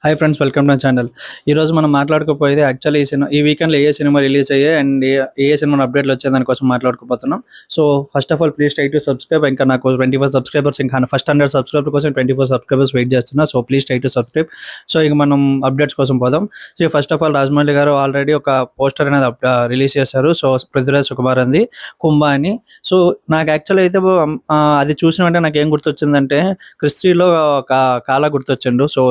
Hi friends, welcome to my channel. ఈరోజు మనం మాట్లాడుకోపోయేది యాక్చువల్లీ ఈ వీకెండ్లో ఏ సినిమా రిలీజ్ అయ్యాయి అండ్ ఏ సినిమా అప్డేట్లు వచ్చే దానికోసం మాట్లాడుకోపోతున్నాం. So first of all please try to subscribe. ఇంకా నాకు 24 సబ్స్క్రైబర్స్, ఇంకా ఫస్ట్ 100 సబ్స్క్రైబర్ కోసం 24 సబ్స్క్రైబర్స్ వెయిట్ చేస్తున్నా. So please try to subscribe. So ఇక మనం అప్డేట్స్ కోసం పోదాం. So first of all Rajamouli గారు ఆల్రెడీ ఒక పోస్టర్ అనేది రిలీజ్ చేశారు. సో పృథ్వీరాజ్ సుకుమార్ది కుంభ అని. సో నాకు యాక్చువల్లీ అయితే అది చూసిన వెంటనే నాకు ఏం గుర్తొచ్చిందంటే క్రిస్త్రీలో కాలా గుర్తొచ్చిండు. So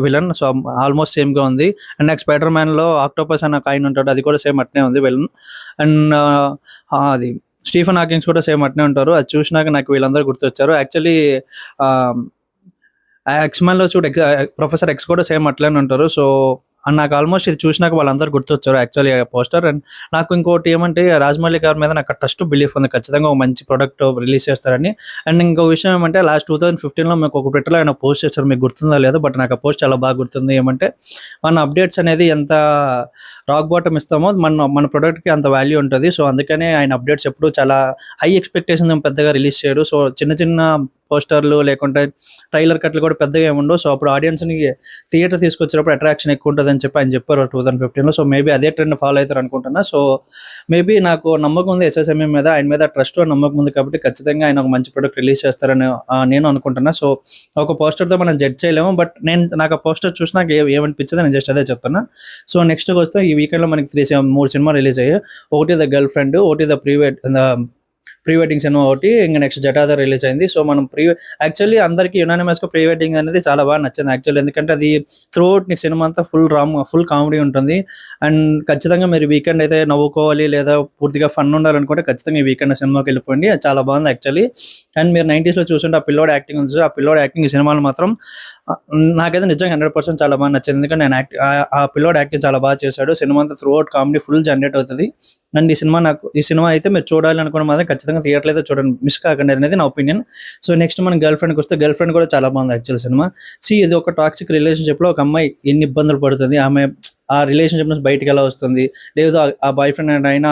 villain. So almost same గా ఉంది. అండ్ నాకు స్పైడర్ మ్యాన్ లో ఆక్టోపస్ అన్న కాయిన్ ఉంటాడు, అది కూడా సేమ్ అట్నే ఉంది విలన్. అండ్ అది స్టీఫెన్ హాకింగ్స్ కూడా సేమ్ అట్నే ఉంటారు. అది చూసినాక నాకు వీళ్ళందరూ గుర్తొచ్చారు. యాక్చువల్లీ ఎక్స్ మ్యాన్ లో చూడు, ప్రొఫెసర్ ఎక్స్ కూడా సేమ్ అట్లనే ఉంటారు. సో అండ్ నాకు ఆల్మోస్ట్ ఇది చూసినాక వాళ్ళందరూ గుర్తొచ్చారు యాక్చువల్లీ పోస్టర్. అండ్ నాకు ఇంకోటి ఏమంటే రాజమౌళి గారి మీద నాకు ట్రస్ట్ బిలీఫ్ ఉంది, ఖచ్చితంగా ఒక మంచి ప్రోడక్ట్ రిలీజ్ చేస్తారని. అండ్ ఇంకో విషయం ఏమంటే లాస్ట్ 2015లో మీకు ఒక ట్విట్టర్లో ఆయన పోస్ట్ చేస్తారు, మీకు గుర్తుందా లేదో, బట్ నాకు ఆ పోస్ట్ చాలా బాగా గుర్తుంది. ఏమంటే మన అప్డేట్స్ అనేది ఎంత రాక్ బాటమ్ ఇస్తామో మన ప్రోడక్ట్కి అంత వాల్యూ ఉంటుంది. సో అందుకనే ఆయన అప్డేట్స్ ఎప్పుడు చాలా హై ఎక్స్పెక్టేషన్ పెద్దగా రిలీజ్ చేయడు. సో చిన్న చిన్న పోస్టర్లు లేకుంటే ట్రైలర్ కట్లు కూడా పెద్దగా ఏమి ఉండవు. సో అప్పుడు ఆడియన్స్ని థియేటర్ తీసుకొచ్చినప్పుడు అట్రాక్షన్ ఎక్కువ ఉంటుంది అని చెప్పి ఆయన చెప్పారు 2015లో. సో మేబీ అదే ట్రెండ్ ఫాలో అవుతారు అనుకుంటున్నా. సో మేబీ నాకు నమ్మకం ఉంది ఎస్ఎస్ఎంఏ మీద, ఆయన మీద ట్రస్ట్ నమ్మకం ఉంది కాబట్టి ఖచ్చితంగా ఆయన ఒక మంచి ప్రోడక్ట్ రిలీజ్ చేస్తారని నేను అనుకుంటున్నా. సో ఒక పోస్టర్తో మనం జడ్జ్ చేయలేము, బట్ నాకు ఆ పోస్టర్ చూసి నాకు ఏమనిపించింది నేను జస్ట్ అదే చెప్తున్నా. సో నెక్స్ట్ వస్తే ఈ వీకెండ్లో మనకి 3 సినిమా రిలీజ్ అయ్యాయి. ఒకటి ద గర్ల్ ఫ్రెండ్, ఒకటి ద ప్రీ వెడ్డింగ్ సినిమా ఒకటి, ఇంకా నెక్స్ట్ జటాధర్ రిలీజ్ అయింది. సో మనం యాక్చువల్లీ అందరికీ యునానిమస్గా ప్రీ వెడ్డింగ్ అనేది చాలా బాగా నచ్చింది యాక్చువల్లీ. ఎందుకంటే అది త్రూఅవుట్ నీకు సినిమా అంతా ఫుల్ కామెడీ ఉంటుంది. అండ్ ఖచ్చితంగా మీరు వీకెండ్ అయితే నవ్వుకోవాలి లేదా పూర్తిగా ఫన్ ఉండాలనుకుంటే ఖచ్చితంగా ఈ వీకెండ్ సినిమాకి వెళ్ళిపోండి, అది చాలా బాగుంది యాక్చువల్లీ. అండ్ మీరు 90sలో చూసుంటే ఆ పిల్లోడు యాక్టింగ్ ఉంది, ఆ పిల్లోడు యాక్టింగ్ ఈ సినిమాలో మాత్రం నాకైతే నిజంగా 100% చాలా బాగా నచ్చింది. ఎందుకంటే నేను ఆ పిల్లోడు యాక్టింగ్ చాలా బాగా చేశాడు. సినిమా అంతా త్రూఅవుట్ కామెడీ ఫుల్ జనరేట్ అవుతుంది. అండ్ ఈ సినిమా అయితే మీరు చూడాలి అనుకున్న మాత్రం ఖచ్చితంగా థియేటర్లో అయితే చూడండి, మిస్ కాకండి అనేది నా ఒపీనియన్. సో నెక్స్ట్ మనం గర్ల్ ఫ్రెండ్కి వస్తే గర్ల్ ఫ్రెండ్ కూడా చాలా బాగుంది యాక్చువల్ సినిమా. ఇది ఒక టాక్సిక్ రిలేషన్షిప్లో ఒక అమ్మాయి ఎన్ని ఇబ్బందులు పడుతుంది, ఆమె ఆ రిలేషన్షిప్ నుంచి బయటకు ఎలా వస్తుంది, లేదు ఆ బాయ్ ఫ్రెండ్ అయినా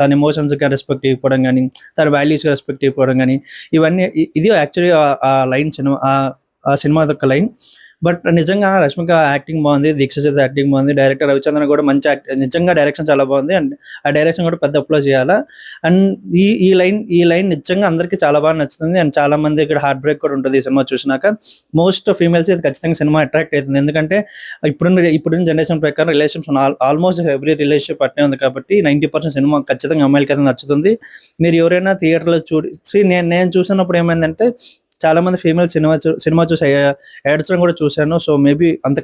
తన ఎమోషన్స్కి రెస్పెక్ట్ ఇవ్వడం కానీ, తన వాల్యూస్కి రెస్పెక్ట్ ఇవ్వడం కానీ, ఇవన్నీ ఇది యాక్చువల్లీ ఆ లైన్ ఆ సినిమా యొక్క లైన్. బట్ నిజంగా రష్మిక యాక్టింగ్ బాగుంది, దీక్షిత్ యాక్టింగ్ బాగుంది, డైరెక్టర్ రవిచంద్రన్ కూడా మంచి నిజంగా డైరెక్షన్ చాలా బాగుంది. అండ్ ఆ డైరెక్షన్ కూడా పెద్ద అప్లోడ్ చేయాలా. అండ్ ఈ లైన్ నిజంగా అందరికీ చాలా బాగా నచ్చుతుంది. అండ్ చాలా మంది ఇక్కడ హార్ట్ బ్రేక్ కూడా ఉంటుంది ఈ సినిమా చూసినాక. మోస్ట్ ఫీమేల్స్ ఇది ఖచ్చితంగా సినిమా అట్రాక్ట్ అవుతుంది, ఎందుకంటే ఇప్పుడున్న జనరేషన్ ప్రకారం రిలేషన్షిప్ ఆల్మోస్ట్ ఎవ్రీ రిలేషన్షిప్ అట్నే ఉంది కాబట్టి 90% సినిమా ఖచ్చితంగా అమ్మాయిలకి అయితే నచ్చుతుంది. మీరు ఎవరైనా థియేటర్లో నేను చూసినప్పుడు ఏమైందంటే చాలా మంది ఫీమేల్ సినిమా చూసి ఏడ్చడం కూడా చూశాను. సో మేబీ అంత